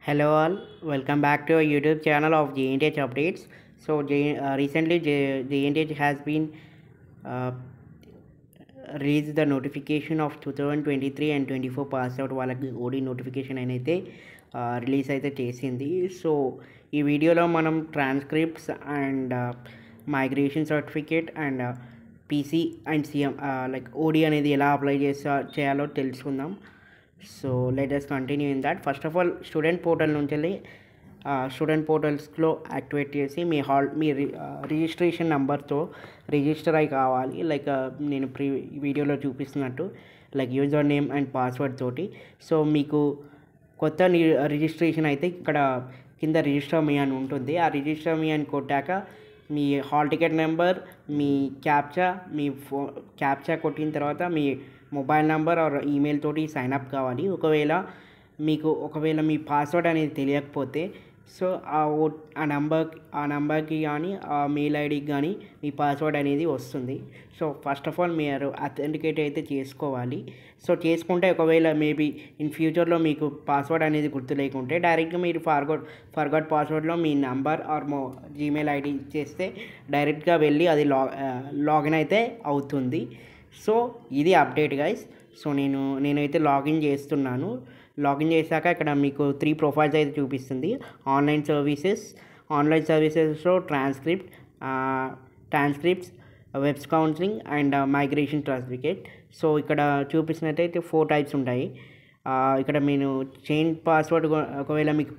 Hello all, welcome back to our YouTube channel of JNTH Updates. So recently JNTH has been uh, released the notification of 2023 and 24 pass out వాళ్ళకి ఓడి notification అయితే release అయితే చేసింది. So ఈ వీడియోలో మనం transcripts and migration certificate and PC and CM like OD అనేది ఎలా apply చేయాలో తెలుసుకుందాం. So let us continue in that. First of all student portal నుంచి స్టూడెంట్ పోర్టల్స్లో యాక్టివేట్ చేసి మీ రిజిస్ట్రేషన్ నెంబర్తో రిజిస్టర్ అయి కావాలి. లైక్ నేను వీడియోలో చూపిస్తున్నట్టు like user name and password తోటి. సో మీకు కొత్త రిజిస్ట్రేషన్ అయితే ఇక్కడ కింద రిజిస్టర్ మీ అని ఉంటుంది. ఆ రిజిస్టర్ మీ అని కొట్టాక మీ హాల్ టికెట్ నెంబర్, మీ క్యాప్చా కొట్టిన తర్వాత మీ మొబైల్ నెంబర్ ఆర్ ఈమెయిల్ తోటి సైన్అప్ కావాలి. ఒకవేళ మీ పాస్వర్డ్ అనేది తెలియకపోతే సో ఆ నెంబర్కి కానీ ఆ మెయిల్ ఐడికి కానీ మీ పాస్వర్డ్ అనేది వస్తుంది. సో ఫస్ట్ ఆఫ్ ఆల్ మీరు అథెంటికేట్ అయితే చేసుకోవాలి. సో చేసుకుంటే ఒకవేళ మేబీ ఇన్ ఫ్యూచర్లో మీకు పాస్వర్డ్ అనేది గుర్తు లేకుంటే డైరెక్ట్గా మీరు ఫర్గాట్ పాస్వర్డ్లో మీ నెంబర్ ఆర్ జీమెయిల్ ఐడి చేస్తే డైరెక్ట్గా వెళ్ళి అది లాగిన్ అయితే అవుతుంది. సో ఇది అప్డేట్ గైస్. సో నేనైతే లాగిన్ చేస్తున్నాను. లాగిన్ చేశాక ఇక్కడ మీకు 3 ప్రొఫైల్స్ అయితే చూపిస్తుంది. ఆన్లైన్ సర్వీసెస్లో transcripts, webs counselling and migration certificate. So ఇక్కడ చూపిస్తున్నట్టయితే 4 టైప్స్ ఉంటాయి. ఇక్కడ మీరు చేంజ్ పాస్వర్డ్ ఒకవేళ మీకు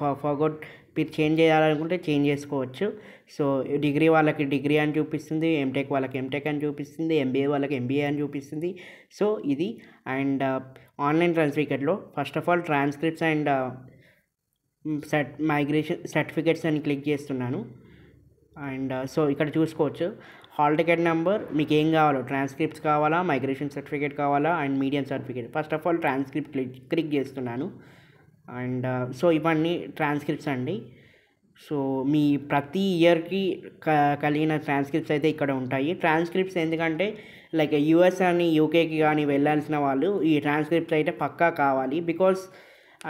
మీరు చేంజ్ చేయాలనుకుంటే చేంజ్ చేసుకోవచ్చు. సో డిగ్రీ వాళ్ళకి డిగ్రీ అని చూపిస్తుంది, ఎంటెక్ వాళ్ళకి ఎంటెక్ అని చూపిస్తుంది, ఎంబీఏ వాళ్ళకి ఎంబీఏ అని చూపిస్తుంది. సో ఇది అండ్ ఆన్లైన్ సర్టిఫికేట్లో first of all transcripts and migration certificates అని క్లిక్ చేస్తున్నాను. అండ్ సో ఇక్కడ చూసుకోవచ్చు హాల్ టికెట్ నెంబర్, మీకు ఏం కావాలో ట్రాన్స్క్రిప్ట్స్ కావాలా, మైగ్రేషన్ సర్టిఫికేట్ కావాలా and medium certificate. First of all transcript click చేస్తున్నాను. అండ్ సో ఇవన్నీ ట్రాన్స్క్రిప్ట్స్ అండి. సో మీ ప్రతి ఇయర్కి కలిగిన ట్రాన్స్క్రిప్ట్స్ అయితే ఇక్కడ ఉంటాయి. ట్రాన్స్క్రిప్ట్స్ ఎందుకంటే లైక్ యూఎస్ అని యూకేకి కానీ వెళ్ళాల్సిన వాళ్ళు ఈ ట్రాన్స్క్రిప్ట్స్ అయితే పక్కా కావాలి. బికాస్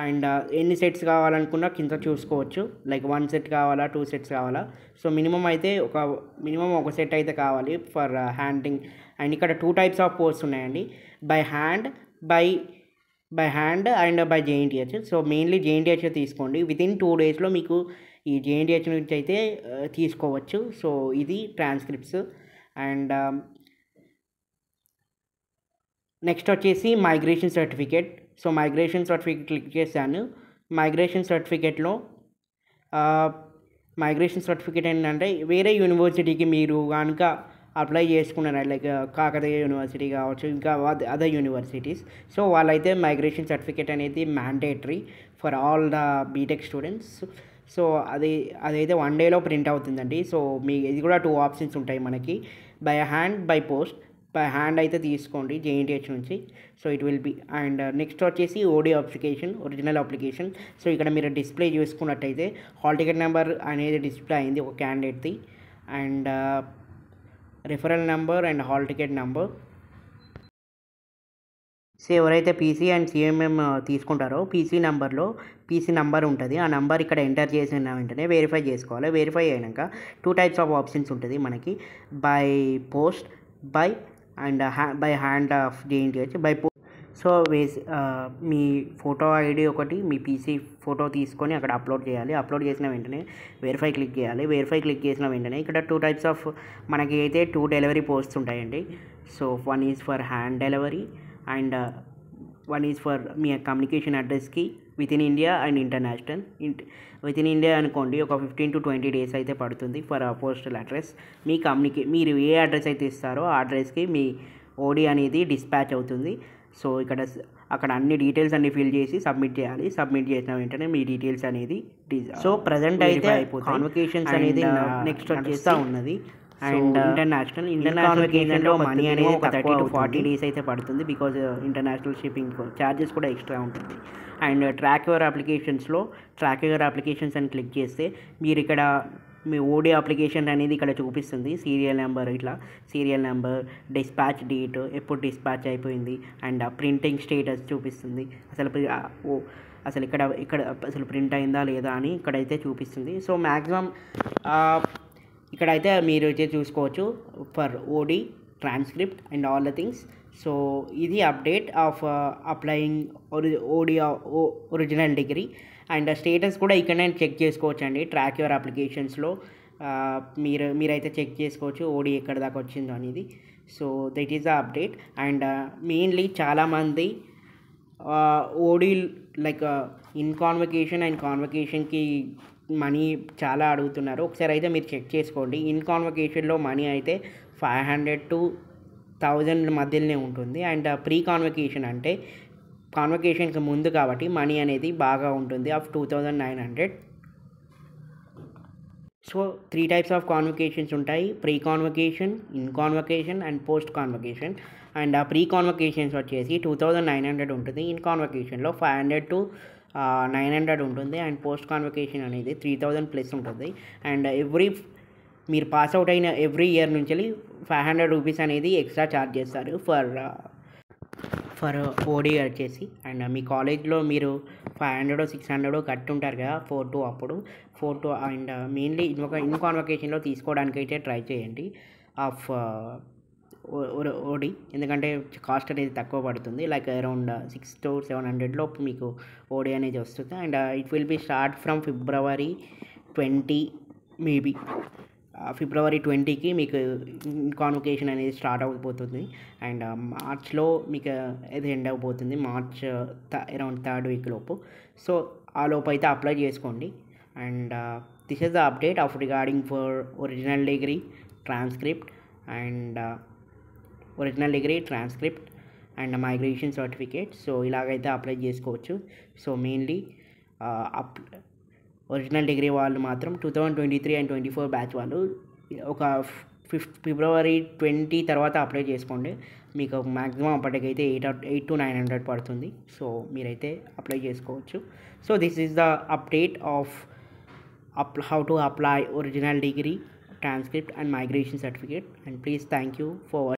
అండ్ ఎన్ని సెట్స్ కావాలనుకున్నా కింద చూసుకోవచ్చు. లైక్ 1 సెట్ కావాలా, 2 సెట్స్ కావాలా. సో మినిమం ఒక సెట్ అయితే కావాలి ఫర్ హ్యాండింగ్. అండ్ ఇక్కడ 2 టైప్స్ ఆఫ్ పోస్ట్స్ ఉన్నాయండి, by hand and by JNTH. So mainly JNTH తీసుకోండి. వితిన్ 2 డేస్లో మీకు ఈ జేఎన్టీహెచ్ నుంచి అయితే తీసుకోవచ్చు. సో ఇది ట్రాన్స్క్రిప్ట్స్. అండ్ నెక్స్ట్ వచ్చేసి migration certificate. So migration certificate click చేశాను. మైగ్రేషన్ సర్టిఫికేట్ ఏంటంటే వేరే యూనివర్సిటీకి మీరు కనుక అప్లై చేసుకున్నారు, లైక్ కాకతీయ యూనివర్సిటీ కావచ్చు, ఇంకా అదర్ యూనివర్సిటీస్. సో వాళ్ళైతే మైగ్రేషన్ సర్టిఫికేట్ అనేది mandatory for all the BTech students. So అదైతే 1 డేలో ప్రింట్ అవుతుందండి. సో ఇది కూడా 2 ఆప్షన్స్ ఉంటాయి మనకి, by hand, by post. By hand అయితే తీసుకోండి జేఎన్టీహెచ్ నుంచి. So it will be. And next వచ్చేసి ఓడి ఒరిజినల్ అప్లికేషన్. సో ఇక్కడ మీరు డిస్ప్లే చూసుకున్నట్టయితే హాల్ టికెట్ నెంబర్ అనేది డిస్ప్లే అయింది ఒక క్యాండిడేట్ది, and referral number and hall ticket number. So ఎవరైతే పీసీ అండ్ సిఎంఎం తీసుకుంటారో పీసీ నెంబర్ ఉంటుంది. ఆ నెంబర్ ఇక్కడ ఎంటర్ చేసిన వెంటనే వెరిఫై చేసుకోవాలి. వెరిఫై అయినాక 2 టైప్స్ ఆఫ్ ఆప్షన్స్ ఉంటుంది మనకి, by post, by hand of JNTH. By post so me photo ID ఒకటి, మీ పీసీ ఫోటో తీసుకొని అక్కడ అప్లోడ్ చేయాలి. అప్లోడ్ చేసిన వెంటనే వెరిఫై క్లిక్ చేయాలి. వెరిఫై క్లిక్ చేసిన వెంటనే ఇక్కడ 2 టైప్స్ ఆఫ్ మనకి అయితే 2 డెలివరీ పోస్ట్స్ ఉంటాయండి. So 1 is for hand delivery and 1 is for మీ కమ్యూనికేషన్ అడ్రస్కి within India and international. Within India అనుకోండి ఒక 15 to 20 డేస్ అయితే పడుతుంది ఫర్ పోస్టల్ అడ్రస్. మీరు ఏ అడ్రస్ అయితే ఇస్తారో ఆ అడ్రస్కి మీ ఓడి అనేది డిస్పాచ్ అవుతుంది. సో అక్కడ అన్ని డీటెయిల్స్ అన్ని ఫిల్ చేసి సబ్మిట్ చేయాలి. సబ్మిట్ చేసిన వెంటనే మీ డీటెయిల్స్ అనేది సో ప్రజెంట్ అయితే కాన్వకేషన్స్ అనేది నెక్స్ట్ వచ్చేస్తూ ఉన్నది. అండ్ ఇంటర్నేషనల్ ఏంటంటే మనీ అనేది 30 to 40 డేస్ అయితే పడుతుంది, బికాజ్ ఇంటర్నేషనల్ షిప్పింగ్ ఛార్జెస్ కూడా ఎక్స్ట్రా ఉంటుంది. అండ్ ట్రాక్ యువర్ అప్లికేషన్స్ అని క్లిక్ చేస్తే మీరు ఇక్కడ మీ ఓడి అప్లికేషన్ అనేది ఇక్కడ చూపిస్తుంది. సీరియల్ నెంబర్, డిస్పాచ్ డేట్, ఎప్పుడు డిస్పాచ్ అయిపోయింది, అండ్ ప్రింటింగ్ స్టేటస్ చూపిస్తుంది. అసలు ఇక్కడ అసలు ప్రింట్ అయిందా లేదా అని ఇక్కడైతే చూపిస్తుంది. సో మ్యాక్సిమం ఇక్కడైతే మీరు అయితే చూసుకోవచ్చు for OD transcript and all the things. So ఇది update of applying OD original degree and status కూడా ఇక్కడ నేను చెక్ చేసుకోవచ్చు అండి. ట్రాక్ యువర్ అప్లికేషన్స్లో మీరైతే చెక్ చేసుకోవచ్చు ఓడి ఎక్కడ దాకా వచ్చిందో అనేది. So that is the update. And mainly చాలామంది OD like in convocation and కాన్వకేషన్కి మనీ చాలా అడుగుతున్నారు. ఒకసారి అయితే మీరు చెక్ చేసుకోండి. ఇన్ కాన్వకేషన్లో మనీ అయితే 500 to 1000 మధ్యలోనే ఉంటుంది. అండ్ ప్రీ కాన్వకేషన్ అంటే కాన్వకేషన్కి ముందు కాబట్టి మనీ అనేది బాగా ఉంటుంది ఆఫ్ 2900. సో 3 types ఆఫ్ కాన్వకేషన్స్ ఉంటాయి: pre convocation, in convocation and post convocation. And ఆ ప్రీ కాన్వకేషన్స్ వచ్చేసి 2900 ఉంటుంది, ఇన్ కాన్వకేషన్లో 500 to 900 ఉంటుంది, అండ్ పోస్ట్ కాన్వకేషన్ అనేది 3000 ప్లస్ ఉంటుంది. అండ్ మీరు పాస్ అవుట్ అయిన ఎవ్రీ ఇయర్ నుంచి 500 రూపీస్ అనేది ఎక్స్ట్రా ఛార్జ్ చేస్తారు ఫర్ ఓడి వచ్చేసి. అండ్ మీ కాలేజ్లో మీరు 500 600 కట్టుంటారు కదా 4-2 అప్పుడు 4-2. అండ్ మెయిన్లీ ఇన్ కాన్వకేషన్లో తీసుకోవడానికి అయితే ట్రై చేయండి ఆఫ్ ఓడి, ఎందుకంటే కాస్ట్ అనేది తక్కువ పడుతుంది. లైక్ అరౌండ్ 600 to 700 లోపు మీకు ఓడి అనేది వస్తుంది. And it will B start from February 20 maybe. February 20కి మీకు కాన్వకేషన్ అనేది స్టార్ట్ అయిపోతుంది. అండ్ మార్చ్లో మీకు ఇది ఎండ్ అయిపోతుంది, మార్చ్ అరౌండ్ 3rd week లోపు. సో ఆ లోపు అయితే అప్లై చేసుకోండి. And this is the update of regarding for original degree transcript and migration certificate. So ఇలాగైతే అప్లై చేసుకోవచ్చు. సో మెయిన్లీ ఒరిజినల్ డిగ్రీ వాళ్ళు మాత్రం 2023 and 2024 బ్యాచ్ వాళ్ళు ఒక February 20 తర్వాత అప్లై చేసుకోండి. మీకు మ్యాక్సిమం అప్పటికైతే 800 to 900 పడుతుంది. సో మీరైతే అప్లై చేసుకోవచ్చు. So this is the update of how to apply original degree, transcript and migration certificate. And please thank you for watching.